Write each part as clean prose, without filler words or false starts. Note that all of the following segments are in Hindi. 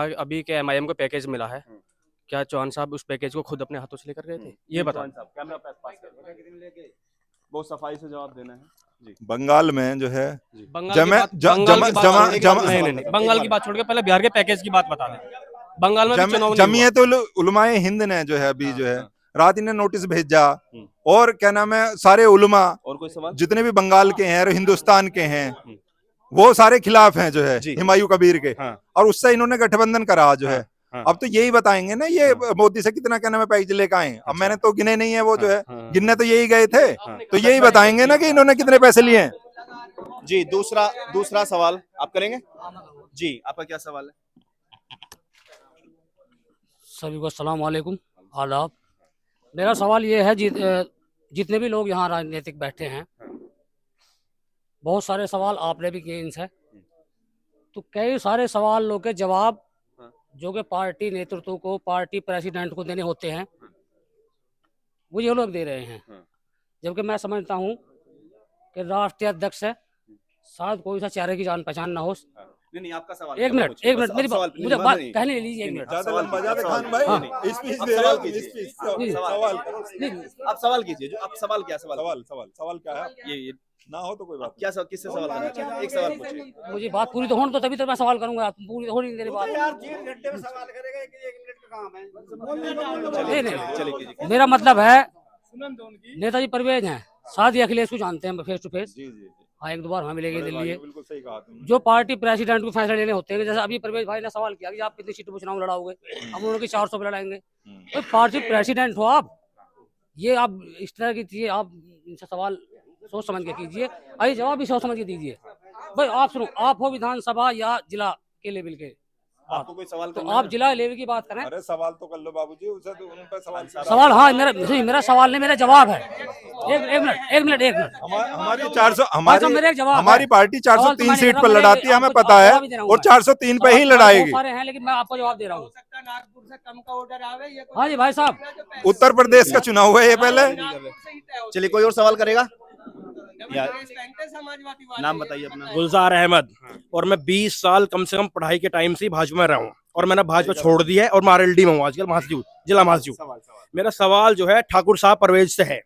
अभी के एमआईएम को पैकेज मिला है, क्या चौहान साहब उस पैकेज को खुद अपने हाथों से लेकर गए थे? ये बता। कैमरा पास कर, बहुत सफाई से जवाब देना है जी। बंगाल में जो है बंगाल की बात छोड़ के पहले बिहार के पैकेज की बात बता दें। बंगाल में जमीयतुल उलमाए हिंद ने जो है अभी जो है रात इन्हें नोटिस भेजा और क्या नाम है सारे उलमा और कोई सवाल? जितने भी बंगाल के हैं और हिंदुस्तान के हैं वो सारे खिलाफ हैं जो है हुमायूं कबीर के। और उससे इन्होंने गठबंधन करा जो है। अब तो यही बताएंगे ना ये मोदी से कितना क्या नाम है पैकेज लेकर आए। अब मैंने तो गिने नहीं है वो जो है गिनने तो यही गए थे, तो यही बताएंगे ना कि इन्होंने कितने पैसे लिए हैं। जी दूसरा सवाल आप करेंगे जी, आपका क्या सवाल है? सभी को अस्सलाम वालेकुम, आदाब। मेरा सवाल ये है जितने भी लोग यहाँ राजनीतिक बैठे हैं, बहुत सारे सवाल आपने भी किए इनसे, तो कई सारे सवाल लोग के जवाब जो कि पार्टी नेतृत्व को, पार्टी प्रेसिडेंट को देने होते हैं, वो ये लोग दे रहे हैं। जबकि मैं समझता हूँ कि राष्ट्रीय अध्यक्ष है, शायद कोई सा चेहरे की जान पहचान ना हो। नहीं आपका सवाल। एक मिनट मेरी मुझे बात कहने लीजिए। एक मिनट आप सवाल कीजिए। जो आप सवाल क्या सवाल क्या है? ये ना हो तो कोई बात क्या सवाल, किससे सवाल करना चाहिए? एक सवाल पूछिए। मुझे बात पूरी तो होने तो तभी तो मैं सवाल करूंगा। आप पूरी तो हो नहीं मेरी बात। नहीं, मेरा मतलब है नेताजी परवेज हैं, साथ ही अखिलेश को जानते हैं फेस टू फेस। हाँ, एक दो बार हमें मिलेगी दिल्ली। जो पार्टी प्रेसिडेंट को फैसला लेने होते हैं, जैसे अभी परवेज भाई ने सवाल किया कि आप कितनी सीटों पर चुनाव लड़ाओगे, हम उन्होंने 400 पे लड़ाएंगे। तो पार्टी प्रेसिडेंट हो आप, ये आप इस तरह की चीजें आप इनसे सवाल सोच समझ के कीजिए। अरे जवाब भी सोच समझ के दीजिए भाई। आप सुनो, आप हो विधानसभा या जिला के लेवल के, आपको कोई सवाल तो आप जिला लेवल की बात करें। अरे सवाल तो कर लो बाबूजी, उसे तो उन पे सवाल हाँ मेरा सवाल नहीं, मेरा जवाब है। एक मिनट हमारी 400 हमारी पार्टी 403 सीट पर लड़ाती है, हमें पता है, और 403 पे ही लड़ाएगी। सारे हैं लेकिन मैं आपको जवाब दे रहा हूँ। नागपुर से कम का ऑर्डर आवे। हाँ जी भाई साहब, उत्तर प्रदेश का चुनाव हुआ है ये पहले। चलिए कोई और सवाल करेगा? नाम बताइए अपना। गुलजार अहमद। और मैं 20 साल कम से कम पढ़ाई के टाइम से भाजपा में रहा हूँ, और मैंने भाजपा छोड़ दी है और मैं आरएलडी में हूँ आजकल, महासचिव, जिला महासचिव। मेरा सवाल जो है ठाकुर साहब परवेज से है।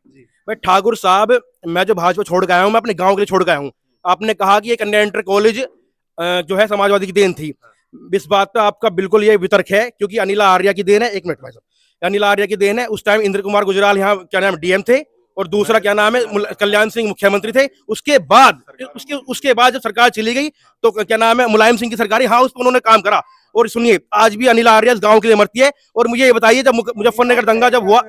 भाई ठाकुर साहब, मैं जो भाजपा छोड़ गया हूँ, मैं अपने गाँव के लिए छोड़ गया हूँ। आपने कहा कि एक कन्या इंटर कॉलेज जो है समाजवादी की देन थी। इस बात पे आपका बिल्कुल ये वितर्क है, क्योंकि अनिला आर्या की देन है। एक मिनट भाई साहब, अनिला आर्या की देन है। उस टाइम इंद्र कुमार गुजराल यहाँ क्या नाम डीएम थे, और दूसरा क्या नाम है कल्याण सिंह मुख्यमंत्री थे। उसके बाद जब सरकार चली गई तो क्या नाम है मुलायम सिंह की सरकार, हाँ उस पर उन्होंने काम करा। और सुनिए, आज भी अनिला आर्या गांव के लिए मरती है। और मुझे ये बताइए, जब मुजफ्फरनगर दंगा जब हुआ,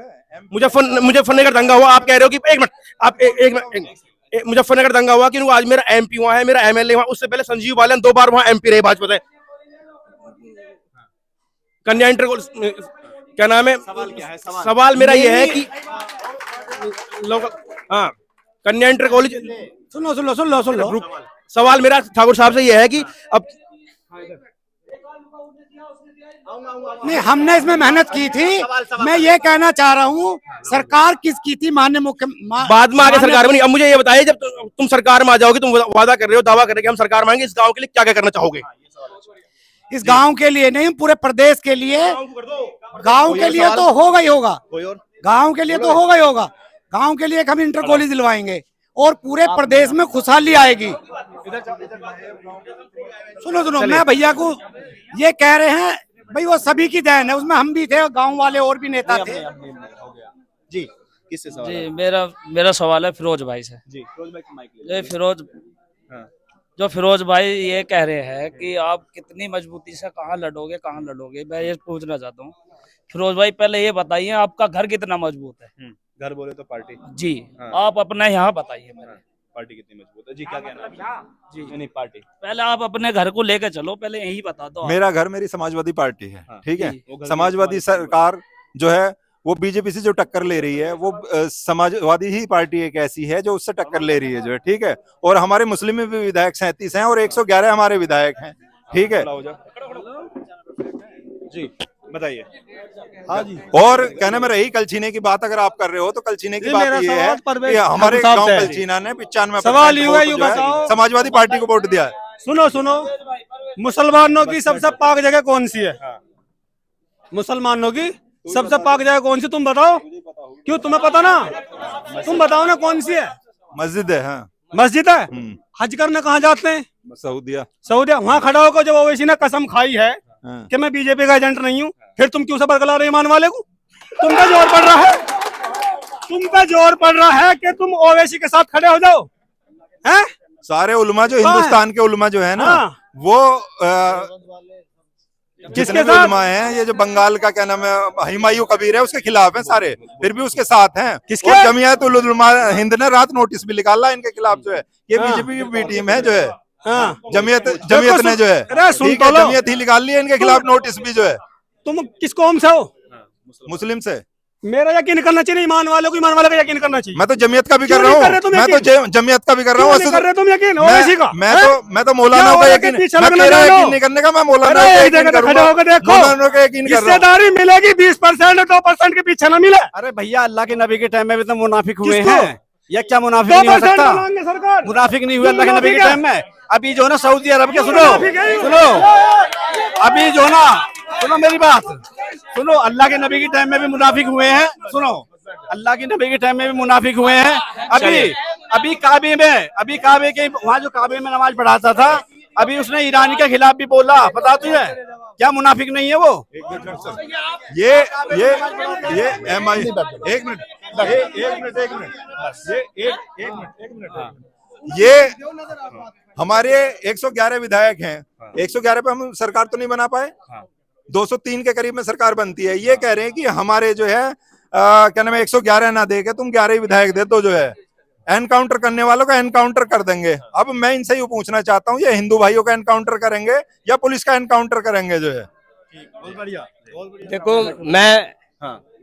मुजफ्फरनगर दंगा हुआ, आप कह रहे हो कि एक मिनट, आप एक मिनट, मुजफ्फरनगर दंगा हुआ कि आज मेरा एमपी वहां है, मेरा एमएलए वहां। उससे पहले संजीव बालन 2 बार वहां एमपी रहे भाजपा से। कन्या इंटर क्या नाम है, सवाल मेरा ये है कि लोग, हाँ, कन्या इंटर कॉलेज, सुन लो। सवाल मेरा ठाकुर साहब से ये है कि अब नहीं, हमने इसमें मेहनत की थी। मैं ये कहना चाह रहा हूँ, सरकार किसकी थी? माननीय मुख्यमंत्री बाद में आगे सरकार बनी। अब मुझे ये बताइए, जब तुम सरकार में आ जाओगे, तुम वादा कर रहे हो, दावा कर रहे हो कि हम सरकार में आएंगे, इस गांव के लिए क्या क्या करना चाहोगे? इस गांव के लिए नहीं, पूरे प्रदेश के लिए। गांव के लिए तो होगा ही होगा, गांव के लिए तो होगा ही होगा। गांव के लिए हम इंटर कॉलेज दिलवाएंगे और पूरे प्रदेश में खुशहाली आएगी। सुनो, मैं भैया को ये कह रहे हैं भाई, वो सभी की देन है, उसमें हम भी थे, गांव वाले और भी नेता थे। जी किससे सवाल? जी मेरा सवाल है फिरोज भाई से। जी फिरोज भाई ये कह रहे हैं कि आप कितनी मजबूती से कहाँ लड़ोगे। मैं ये पूछना चाहता हूँ फिरोज भाई, पहले ये बताइए आपका घर कितना मजबूत है? घर बोले तो पार्टी जी। आप अपने यहाँ बताइए पार्टी कितनी मजबूत है जी, क्या कहना है? जी नहीं, पार्टी पहले आप अपने घर को लेकर चलो, पहले यही बता दो। मेरा घर मेरी समाजवादी पार्टी है, ठीक है। समाजवादी सरकार जो है वो बीजेपी से जो टक्कर ले रही है, वो समाजवादी ही पार्टी एक ऐसी है जो उससे टक्कर ले रही है जो है, ठीक है। और हमारे मुस्लिम में भी विधायक 37 हैं और 111 हमारे विधायक हैं, ठीक है जी। बताइए। हाँ जी। और कहने में रही कलछीने की बात, अगर आप कर रहे हो तो कलछीने की बात ये है कि हमारे गांव कलछीना ने 95% समाजवादी पार्टी को वोट दिया है। सुनो मुसलमानों की सबसे पाक जगह कौन सी है? मुसलमानों की सबसे पाक जगह कौन सी, तुम बताओ। क्यों, तुम्हें पता ना? तुम बताओ ना कौन सी है। मस्जिद है। हाँ, मस्जिद है। हज करने कहाँ जाते हैं? सऊदिया। सऊदिया। वहाँ खड़ा होकर जब ओवैसी ने कसम खाई है कि मैं बीजेपी का एजेंट नहीं हूँ, फिर तुम क्यों सबर करा रहे ईमान वाले को? तुम पे जोर पड़ रहा है, तुम पे जोर पड़ रहा है कि तुम ओवैसी के साथ खड़े हो जाओ, हैं? सारे उलमा जो हिंदुस्तान के उलमा जो है ना, वो जितने भी उलमा हैं, ये जो बंगाल का क्या नाम है, हुमायूं कबीर है, उसके खिलाफ हैं सारे, फिर भी उसके साथ हैं। किसके? जमीयत उलमा हिंद ने रात नोटिस भी निकाला इनके खिलाफ, जो है ये बीजेपी की बी टीम है जो है। जमीयत ने जो है, ठीक है, जमीयत ही निकाल ली है इनके खिलाफ नोटिस भी जो है। तुम किस कौम से हो? मुस्लिम से। मेरा यकीन करना चाहिए ईमान वालों को, ईमान वाले का यकीन करना चाहिए। मैं तो जमीयत का भी कर रहा हूँ, मैं तो जमीयत का भी कर रहा हूँ। तुम यकीन ओवैसी का? मैं तो मौलाना का यकीन नहीं करने का, मैं मौलाना का यकीन करूंगा। मौलाना का यकीन कर रहा हूँ। हिस्सेदारी मिलेगी 20% 2% के पीछे ना मिले। अरे भैया, अल्लाह के नबी के टाइम में भी तो मुनाफिक हुए हैं, ये क्या मुनाफिक नहीं हो सकता? मुनाफिक नहीं हुआ अल्लाह के नबी के टाइम में। अभी जो ना सऊदी अरब के, सुनो अभी जो ना, सुनो मेरी बात सुनो, अल्लाह के नबी के टाइम में भी मुनाफिक हुए हैं। सुनो, अल्लाह के नबी के टाइम में भी मुनाफिक हुए हैं। अभी काबे के वहाँ जो काबे में नमाज पढ़ाता था, अभी उसने ईरानी के खिलाफ भी बोला, पता तुझे? क्या मुनाफिक नहीं है वो? ये MI, एक मिनट, ये हमारे 111 विधायक हैं, 111 पे हम सरकार तो नहीं बना पाए, 203 के करीब में सरकार बनती है। ये कह रहे हैं कि हमारे जो है क्या नाम है, 111 ना दे के तुम 11 विधायक दे दो, जो है एनकाउंटर करने वालों का एनकाउंटर कर देंगे। अब मैं इनसे ये पूछना चाहता हूँ, ये हिंदू भाइयों का एनकाउंटर करेंगे या पुलिस का एनकाउंटर करेंगे, जो है? देखो, मैं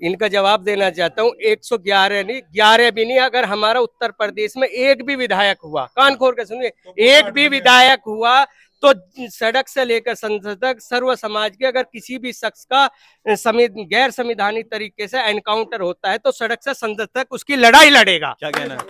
इनका जवाब देना चाहता हूँ। 111 नहीं, 11 भी नहीं, अगर हमारा उत्तर प्रदेश में एक भी विधायक हुआ, कान खोल कर सुनिए, एक भी विधायक हुआ तो सड़क से लेकर संसद तक सर्व समाज के अगर किसी भी शख्स का गैर संवैधानिक तरीके से एनकाउंटर होता है तो सड़क से संसद तक उसकी लड़ाई लड़ेगा। क्या कहना है?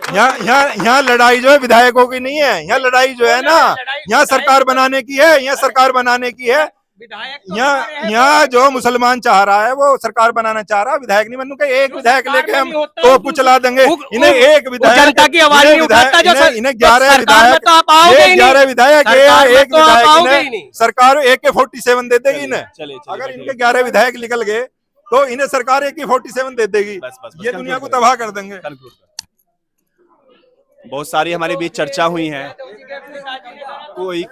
यहाँ लड़ाई जो है विधायकों की नहीं है, यहाँ लड़ाई जो है ना, यहाँ सरकार बनाने की है, यहाँ सरकार बनाने की है। यहाँ जो मुसलमान चाह रहा है वो सरकार बनाना चाह रहा है, विधायक नहीं बनूंगा। एक विधायक लेके हम तो कुछ चला देंगे, इन्हें एक विधायक, जनता की आवाज नहीं उठाता जो इन्हें 11 विधायक, 11 विधायक, एक विधायक सरकार AK-47 दे देगी इन्हें। अगर इनके 11 विधायक निकल गए तो इन्हें सरकार AK-47 दे देगी, ये दुनिया को तबाह कर देंगे। बहुत सारी हमारे बीच चर्चा हुई है, कोई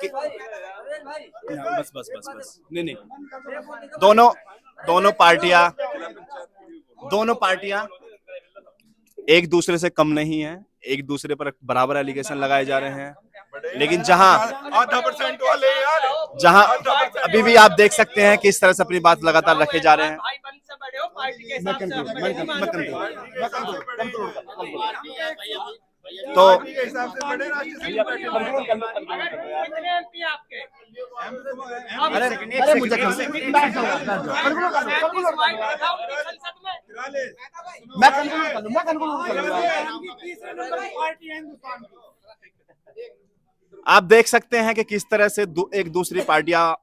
बस नहीं, दोनों पार्टियां एक दूसरे से कम नहीं है, एक दूसरे पर बराबर एलिगेशन लगाए जा रहे हैं। लेकिन जहां अभी भी आप देख सकते हैं कि इस तरह से अपनी बात लगातार रखे जा रहे हैं। तो अरे मुझे आप देख सकते हैं कि किस तरह से एक दूसरी पार्टियां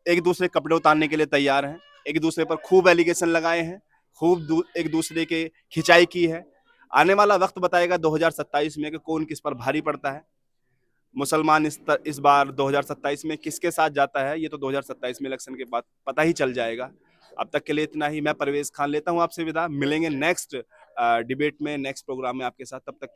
एक दूसरे कपड़े उतारने के लिए तैयार हैं, एक दूसरे पर खूब एलिगेशन लगाए हैं, खूब एक दूसरे के खिंचाई की है। आने वाला वक्त बताएगा 2027 में कि कौन किस पर भारी पड़ता है। मुसलमान इस बार 2027 में किसके साथ जाता है, ये तो 2027 में इलेक्शन के बाद पता ही चल जाएगा। अब तक के लिए इतना ही। मैं परवेज खान लेता हूं आपसे विदा। मिलेंगे नेक्स्ट डिबेट में, नेक्स्ट प्रोग्राम में आपके साथ। तब तक